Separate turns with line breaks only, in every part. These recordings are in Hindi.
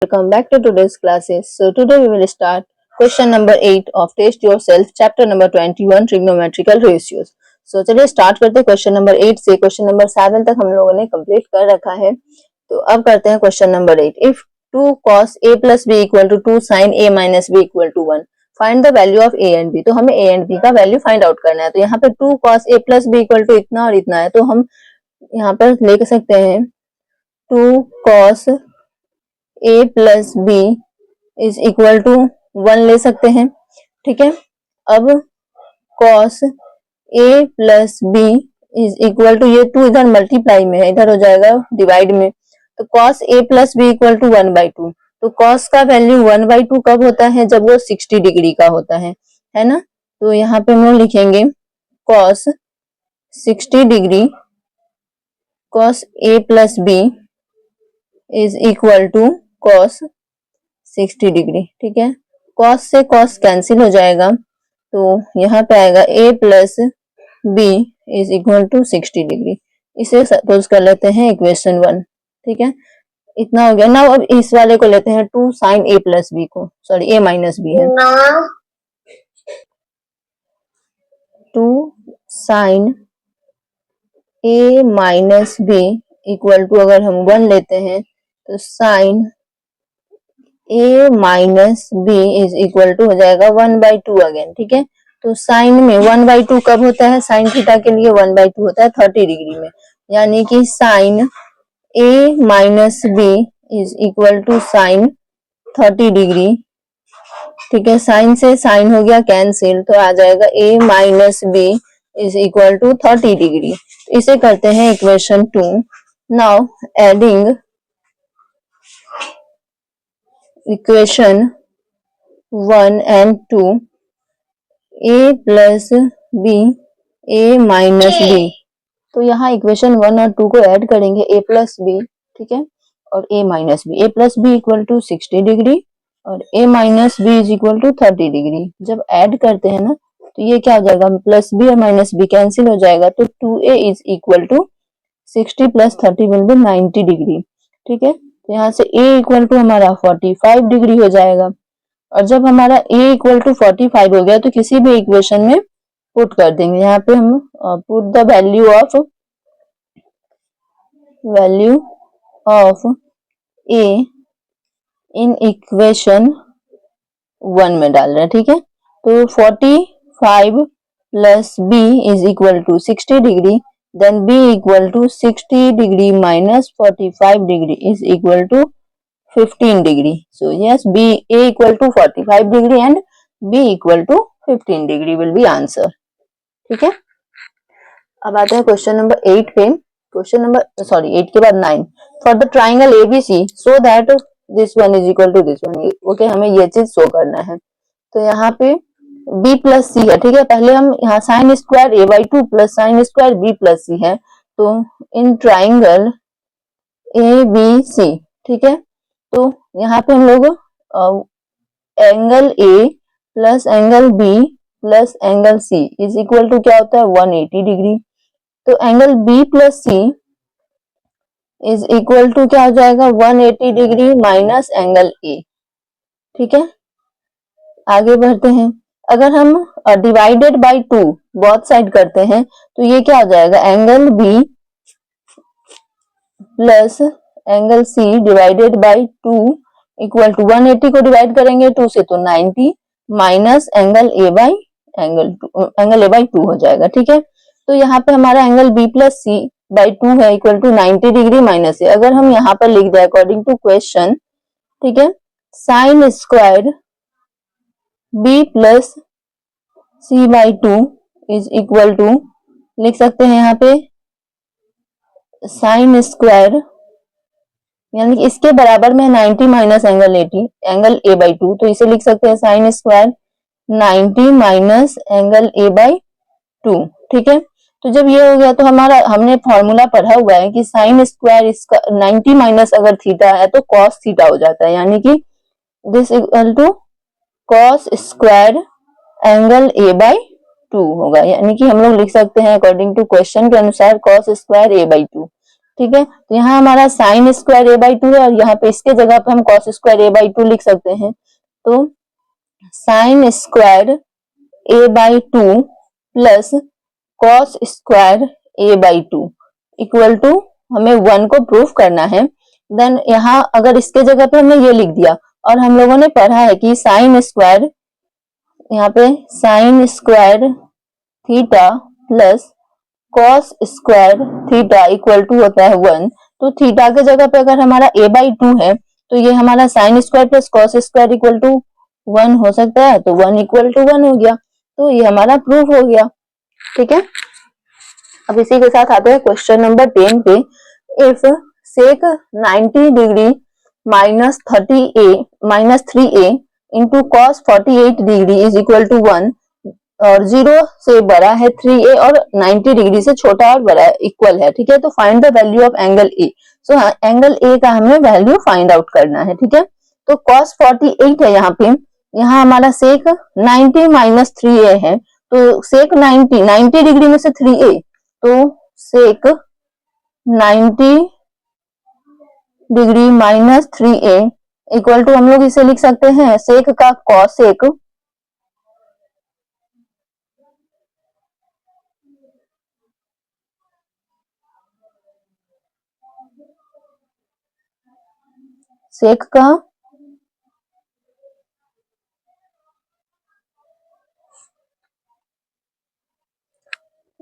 Welcome back to today's classes. So today we will start question number 8 of Test Yourself chapter number 21 Trigonometrical Ratios. So चलिए start करते हैं question number 8 से question number 7 तक हम लोगों ने complete कर रखा है. तो अब करते हैं question number 8. If 2 cos a plus b equal to 2 sin a minus b equal to 1, find the value of a and b. तो हमें a and b का value find out करना है. तो यहाँ पे 2 cos a plus b equal to इतना और इतना है, तो हम यहाँ पर ले सकते हैं 2 cos a plus b is equal to 1 ले सकते हैं. ठीक है, अब cos a plus b is equal to, ये 2 इधर मल्टीप्लाई में है, इधर हो जाएगा डिवाइड में, तो cos a plus b equal to 1/2. तो cos का वैल्यू 1/2 कब होता है? जब वो 60 डिग्री का होता है ना. तो यहाँ पे हम लोग लिखेंगे cos 60 degree cos a plus b is equal to cos 60 degree. ठीक है, cos से cos कैंसिल हो जाएगा, तो यहाँ पे आएगा a plus b is equal to 60 degree. इसे सपोज कर लेते हैं इक्वेशन 1. ठीक है, इतना हो गया ना. अब इस वाले को लेते हैं 2 sin a प्लस b को, सॉरी a माइनस b है, 2 sin a minus b equal to, अगर हम 1 लेते हैं तो sin a minus b is equal to हो जाएगा 1/2 अगेन. ठीक है, तो साइन में 1/2 कब होता है? साइन थीटा के लिए 1/2 होता है 30 डिग्री में, यानी कि sine a minus b is equal to sine 30 degree. ठीक है, साइन से साइन हो गया कैंसिल, तो आ जाएगा a minus b is equal to 30 degree. इसे करते हैं equation 2. Now adding equation 1 and 2, a plus b a minus b. तो यहाँ इक्वेशन 1 और 2 को ऐड करेंगे, a प्लस b, ठीक है, और a minus b. a plus b equal to 60 degree और a minus b is equal to 30 degree. जब ऐड करते हैं ना, तो ये क्या हो जाएगा? प्लस b और माइनस b कैंसिल हो जाएगा, तो 2a is equal to 60 plus 30 will be 90 degree. ठीक है, तो यहाँ से a इक्वल टू हमारा 45 डिग्री हो जाएगा. और जब हमारा a इक्वल टू 45 हो गया, तो किसी भी इक्वेशन में पुट कर देंगे. यहाँ पे हम put the value of a in equation 1 में डाल रहे हैं. ठीक है, तो 45 plus b is equal to 60 degree, then b equal to 60 degree minus 45 degree is equal to 15 degree. So yes, b a equal to 45 degree and b equal to 15 degree will be answer. ठीक है, अब आते हैं क्वेश्चन नंबर 8 पे. क्वेश्चन नंबर 8 के बाद 9. For the triangle ABC so that this one is equal to this one. Okay, हमें ये चीज शो करना है. तो यहाँ पे b प्लस सी है. ठीक है, पहले हम यहाँ sine square a/2 plus sine square b plus C है. तो इन ट्राइंगल ABC, ठीक है, तो यहाँ पे हम लोग angle a plus angle b plus angle c is equal to क्या होता है? 180 डिग्री. तो angle b plus c is equal to क्या हो जाएगा? 180 डिग्री माइनस एंगल a. ठीक है, आगे बढ़ते हैं. अगर हम डिवाइडेड बाय 2 बोथ साइड करते हैं, तो ये क्या हो जाएगा? Angle b plus angle c divided by 2 equal to 180 को डिवाइड करेंगे 2 से तो 90 माइनस एंगल a बाय 2 हो जाएगा. ठीक है, तो यहाँ पे हमारा angle b plus c by 2 है equal to 90 degree minus a. अगर हम यहाँ पर लिख दें अकॉर्डिंग टू क्वेश्चन, ठीक है, sine square b plus c by 2 is equal to, लिख सकते हैं यहाँ पे साइन स्क्वायर, यानी कि इसके बराबर में 90 minus angle 80, angle a by 2. तो इसे लिख सकते हैं sine square 90 minus angle a by 2. ठीक है, तो जब ये हो गया, तो हमारा हमने फॉर्मूला पढ़ा हुआ है कि साइन स्क्वायर इसका 90 माइनस अगर थीटा है तो कॉस थीटा हो जाता है, यानी कि this equal to cos square angle a by 2 होगा. यानी कि हम लोग लिख सकते हैं अकॉर्डिंग टू क्वेश्चन के अनुसार कॉस स्क्वायर a बाई 2. ठीक है। तो यहाँ हमारा sine square A by two है और यहाँ पे इसके जगह पे हम cos square A by two लिख सकते हैं। तो sine square A by two plus cos square A by two equal to हमें 1 को प्रूफ करना है। देन यहाँ अगर इसके जगह पे हमने ये लिख दिया और हम लोगों ने पढ़ा है कि साइन स्क्वायर, यहाँ पे sine square theta plus cos square theta equal to होता है 1। तो थीटा के जगह पे अगर हमारा a बाई टू है तो ये हमारा sine square plus cos square equal to 1 हो सकता है। तो 1 इक्वल टू 1 हो गया, तो ये हमारा प्रूफ हो गया। ठीक है। अब इसी के साथ आते हैं क्वेश्चन नंबर 10 पे। If sec 90 degree minus 3a into cos 48 degree is equal to 1 और 0 से बड़ा है 3a और 90 डिग्री से छोटा और बड़ा इक्वल है। ठीक है। तो find the value of angle A. So angle A का हमें वैल्यू फाइंड आउट करना है। ठीक है। तो cos 48 है यहाँ पे, यहाँ हमारा सेक 90 माइनस 3a है। तो सेक 90 डिग्री में से 3a, तो sec 90 degree minus 3a equal to हम लोग इसे लिख सकते हैं सेक का कॉसेक सेक का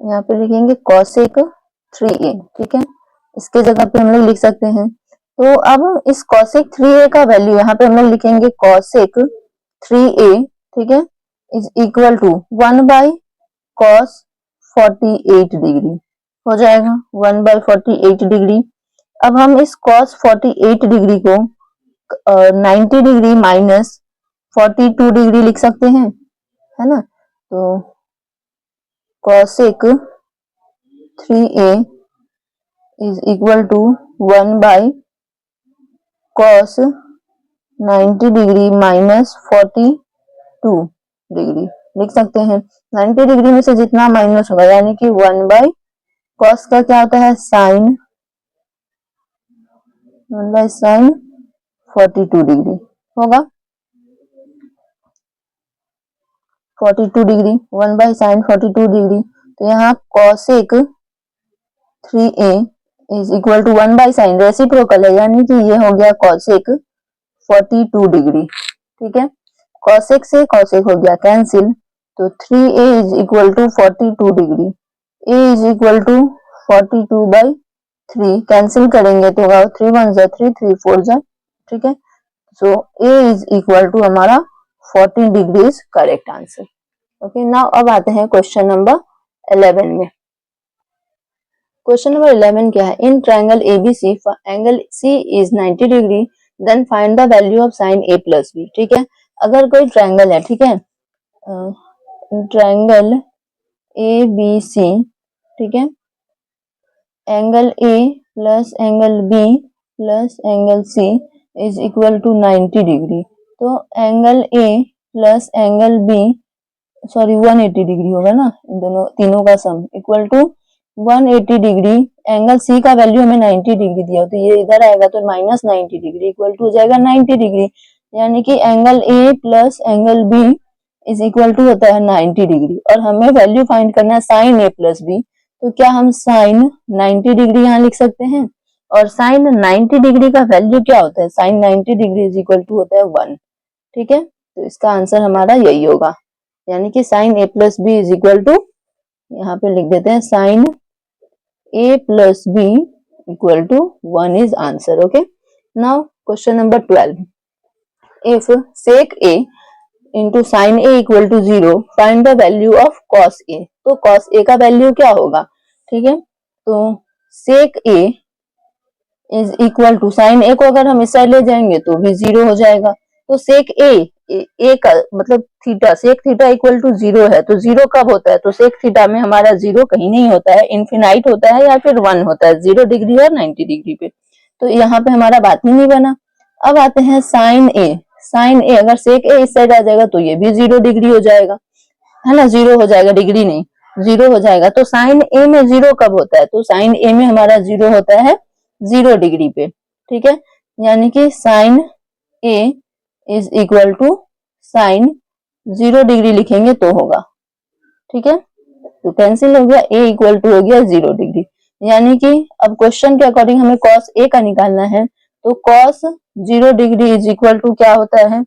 यहाँ पे लिखेंगे कॉसेक 3a। ठीक है। इसके जगह पे हम लोग लिख सकते हैं। तो अब इस कॉसेक 3a का वैल्यू यहाँ पे हम लोग लिखेंगे कॉसेक 3a, ठीक है, is equal to 1 by cos 48 degree हो जाएगा, 1 बाई 48 डिग्री। अब हम इस कॉस 48 डिग्री को 90 डिग्री माइनस 42 डिग्री लिख सकते हैं, है ना। तो cosec 3a is equal to 1 by cos 90 degree minus 42 degree लिख सकते हैं। 90 डिग्री में से जितना माइनस होगा यानी कि 1 बाई कॉस का क्या होता है साइन, 1 बाई साइन 42 डिग्री होगा, 42 डिग्री 1 बाई साइन 42 डिग्री। तो यहाँ cosec 3a is equal to 1 by sine reciprocal है यानी कि ये हो गया कॉसेक 42 डिग्री। ठीक है। कॉसेक से कॉसेक हो गया कैंसिल, तो 3a is equal to 42 degree, a is equal to 42 by 3 cancel करेंगे तो होगा 3 1 जा 3 3 4 जा। ठीक है। सो a इज इक्वल टू हमारा 14 degree is correct answer. Okay. Now अब आते हैं क्वेश्चन नंबर 11 में। क्वेश्चन नंबर 11 क्या है, in triangle ABC angle C is 90 degree then find the value of sine A plus B। ठीक है। अगर कोई ट्रायंगल है, ठीक है, ट्रायंगल ABC, ठीक है, angle A plus angle B plus angle C is equal to 90 degree. तो angle A plus angle B, sorry 180 degree होगा ना, इन दोनों तीनों का sum equal to 180 degree. Angle C का वैल्यू हमें 90 डिग्री दिया, तो ये इधर आएगा तो माइनस 90 डिग्री इक्वल टू हो जाएगा 90 डिग्री, यानी कि angle A plus angle B is equal to होता है 90 डिग्री। और हमें वैल्यू फाइंड करना है साइन ए प्लस बी, तो क्या हम साइन 90 डिग्री यहाँ लिख सकते हैं। और साइन 90 डिग्री का वैल्यू क्या होता है, sine 90 degree is equal to होता है 1। ठीक है। तो इसका आंसर हमारा यही होगा, यानी कि sine A plus B is equal to, यहाँ पे लिख देते हैं sine a plus b equal to 1 is answer. Okay. Now question number 12. If sec a into sin a equal to 0, find the value of cos a. तो cos a का वैल्यू क्या होगा, ठीक है। तो sec a is equal to sin a को अगर हम इस साइड ले जाएंगे तो भी 0 हो जाएगा। तो sec a का मतलब theta, sec theta equal to 0 है, तो 0 कब होता है, तो सेक थीटा में हमारा 0 कहीं नहीं होता है, इनफिनाइट होता है या फिर 1 होता है, 0 डिग्री और 90 डिग्री पे। तो यहाँ पे हमारा बात ही नहीं बना। अब आते हैं साइन ए। साइन ए अगर सेक ए इस साइड आ जाएगा तो ये भी 0 डिग्री हो जाएगा, है ना, 0 हो जाएगा, डिग्री नहीं। जीरो हो जाएगा। तो साइन ए में जीरो कब होता है? तो साइन ए में हमारा जीरो होता है 0 डिग्री पे, ठीक है। यानी कि sine A is equal to sine 0 degree लिखेंगे तो होगा, ठीक है। तो कैंसिल हो गया, ए इक्वल टू हो गया 0 डिग्री। यानी कि अब क्वेश्चन के अकॉर्डिंग हमें कॉस ए का निकालना है, तो cos 0 degree is equal to क्या होता है?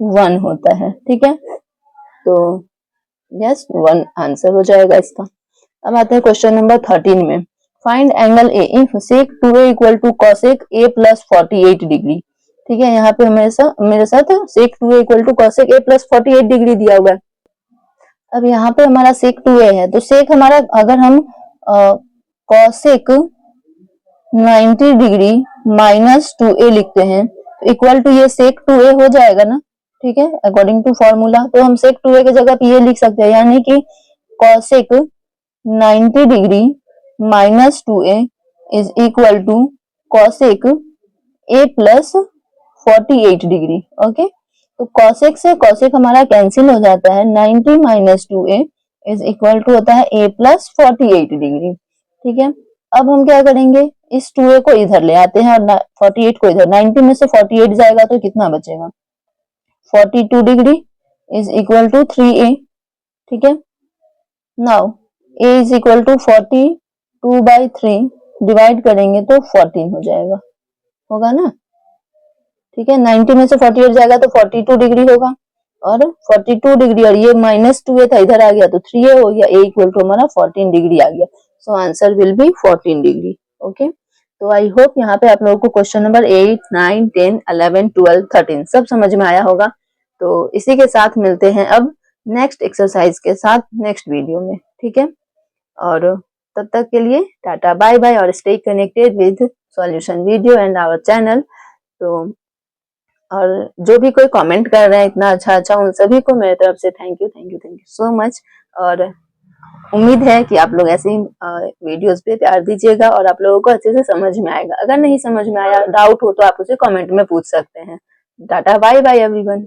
1 होता है, ठीक है। तो यस 1 आंसर हो जाएगा इसका। अब आते हैं क्वेश्चन नंबर 13 में। Find angle A if sec 2a equal to cosec a plus 48 degree, ठीक है। यहाँ पे मेरे साथ sec 2a equal to cosec a plus 48 degree दिया हुआ है। अब यहाँ पे हमारा सेक 2a है, तो सेक हमारा अगर हम कॉसेक 90 डिग्री माइनस 2a लिखते हैं तो इक्वल टू ये सेक 2a हो जाएगा ना, ठीक है, अकॉर्डिंग टू फॉर्मूला। तो हम सेक 2a की जगह पे ये लिख सकते हैं, यानी कि cosec 90 degree minus 2a is equal to cosec a plus 48 degree. Okay, तो कॉसेक से कॉसेक हमारा कैंसिल हो जाता है, 90 minus 2a is equal to होता है a प्लस 48 डिग्री, ठीक है। अब हम क्या करेंगे, इस 2a को इधर ले आते हैं और 48 को इधर, 90 में से 48 जाएगा तो कितना बचेगा? 42 degree is equal to 3a, ठीक है। Now a is equal to 42/3 divide करेंगे तो 14 हो जाएगा, होगा ना, ठीक है। 90 में से 48 जाएगा तो 42 डिग्री होगा, और 42 डिग्री और ये माइनस 2a था इधर आ गया तो 3a हो गया, a इक्वल टू हमारा 14 डिग्री आ गया। So answer will be 14 degree. Okay, तो आई होप यहाँ पे आप लोगों को क्वेश्चन नंबर 8, 9, 10, 11, 12, 13 सब समझ में आया होगा। तो इसी के साथ मिलते हैं अब नेक्स्ट एक्सरसाइज के साथ नेक्स्ट वीडियो में, ठीक है। और तब तक के लिए टाटा बाय बाय, और stay connected with solution video and our channel. तो और जो भी कोई कमेंट कर रहे हैं इतना अच्छा उन सभी को मेरे तरफ से थैंक यू सो मच। और उम्मीद है कि आप लोग ऐसे ही वीडियोस पे प्यार दीजिएगा और आप लोगों को अच्छे से समझ में आएगा। अगर नहीं समझ में आया, डाउट हो तो आप उसे कमेंट में पूछ सकते हैं। Tata bye bye everyone.